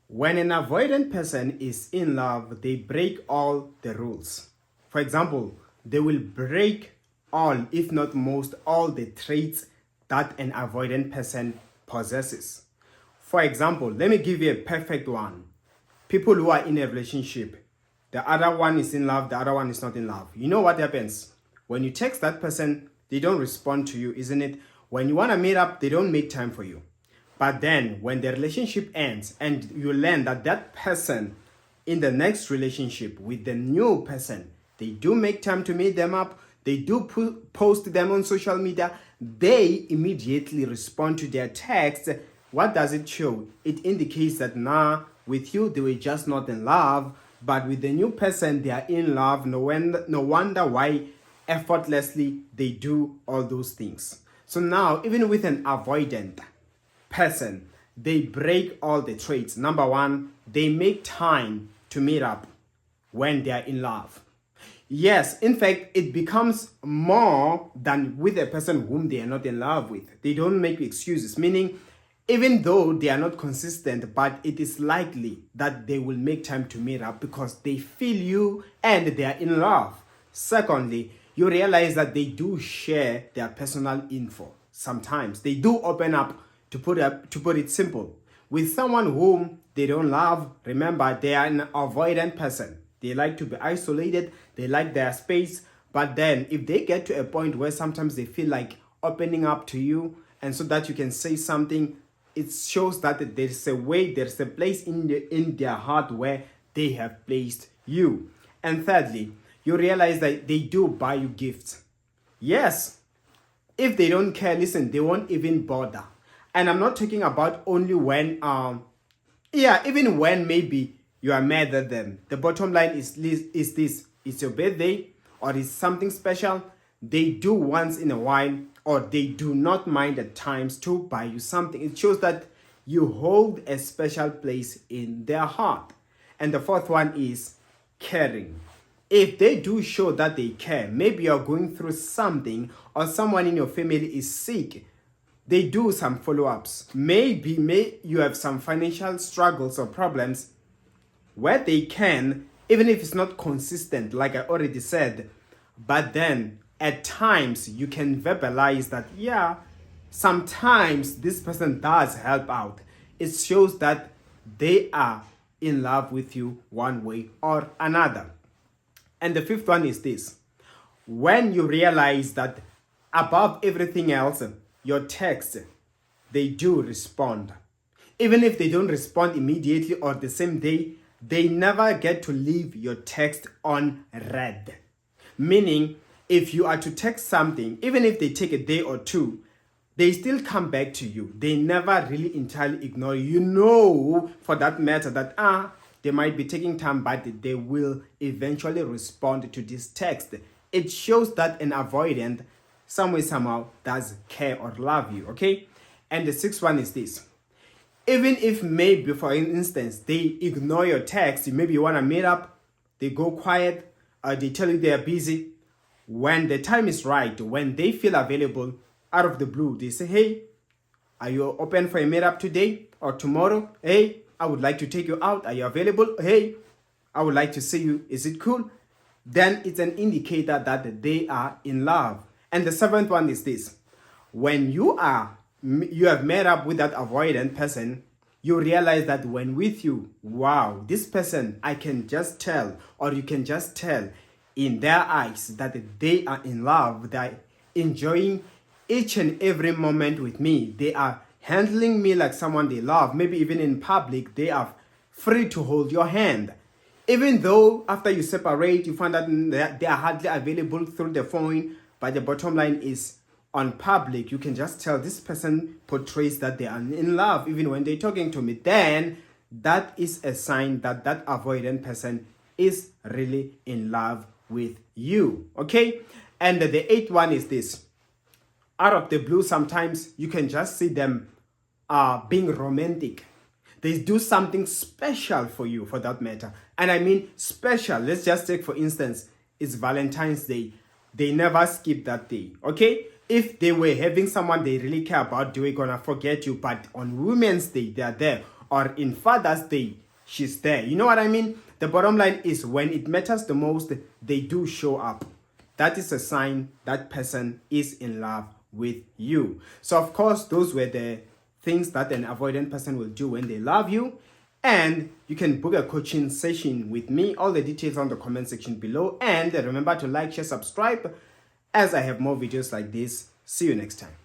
When an avoidant person is in love, they break all the rules. For example, they will break all, if not most, all the traits that an avoidant person possesses. For example, let me give you a perfect one. People who are in a relationship, the other one is in love, the other one is not in love. You know what happens? When you text that person, they don't respond to you, isn't it? When you want to meet up, they don't make time for you. But then when the relationship ends and you learn that that person in the next relationship with the new person, they do make time to meet them up, they do post them on social media, they immediately respond to their text. What does it show? It indicates that with you they were just not in love, but with the new person they are in love. No wonder why effortlessly they do all those things. So now, even with an avoidant person, they break all the traits. Number one, they make time to meet up when they are in love. Yes, in fact, it becomes more than with a person whom they are not in love with. They don't make excuses, meaning even though they are not consistent, but it is likely that they will make time to meet up because they feel you and they are in love. Secondly, you realize that they do share their personal info. Sometimes they do open up, to put it simple. With someone whom they don't love, remember, they are an avoidant person. They like to be isolated, they like their space. But then if they get to a point where sometimes they feel like opening up to you, and so that you can say something, it shows that there's a way, there's a place in their heart where they have placed you. And thirdly, you realize that they do buy you gifts. Yes, if they don't care, listen, they won't even bother. And I'm not talking about only when, even when maybe you are mad at them. The bottom line is this: it's your birthday or it's something special. They do once in a while, or they do not mind at times to buy you something. It shows that you hold a special place in their heart. And the fourth one is caring. If they do show that they care, maybe you're going through something or someone in your family is sick, they do some follow-ups. Maybe you have some financial struggles or problems where they can, even if it's not consistent, like I already said, but then at times you can verbalize that, sometimes this person does help out. It shows that they are in love with you one way or another. And the fifth one is this: when you realize that above everything else, your text, they do respond. Even if they don't respond immediately or the same day, they never get to leave your text on read. Meaning, if you are to text something, even if they take a day or two, they still come back to you. They never really entirely ignore you. You know, for that matter, that they might be taking time, but they will eventually respond to this text. It shows that an avoidant, some way, somehow, does care or love you, okay? And the sixth one is this: even if maybe, for instance, they ignore your text, maybe you want to meet up, they go quiet, they tell you they are busy. When the time is right, when they feel available, out of the blue, they say, hey, are you open for a meetup today or tomorrow? Hey, I would like to take you out. Are you available? Hey, I would like to see you. Is it cool? Then it's an indicator that they are in love. And the seventh one is this: when you have met up with that avoidant person, you realize that when with you, wow, this person, I can just tell, or you can just tell in their eyes that they are in love. They're enjoying each and every moment with me. They are handling me like someone they love. Maybe even in public, they are free to hold your hand. Even though after you separate, you find that they are hardly available through the phone, but the bottom line is, on public, you can just tell this person portrays that they are in love even when they're talking to me. Then that is a sign that that avoidant person is really in love with you, okay? And the eighth one is this: out of the blue, sometimes you can just see them being romantic. They do something special for you, for that matter. And I mean special. Let's just take, for instance, it's Valentine's Day. They never skip that day, okay? If they were having someone they really care about, they were gonna forget you. But on Women's Day, they are there. or in Father's Day, she's there. You know what I mean? The bottom line is when it matters the most, they do show up. That is a sign that person is in love with you. So of course, those were the things that an avoidant person will do when they love you. And you can book a coaching session with me. All the details on the comment section below. And remember to like, share, subscribe as I have more videos like this. See you next time.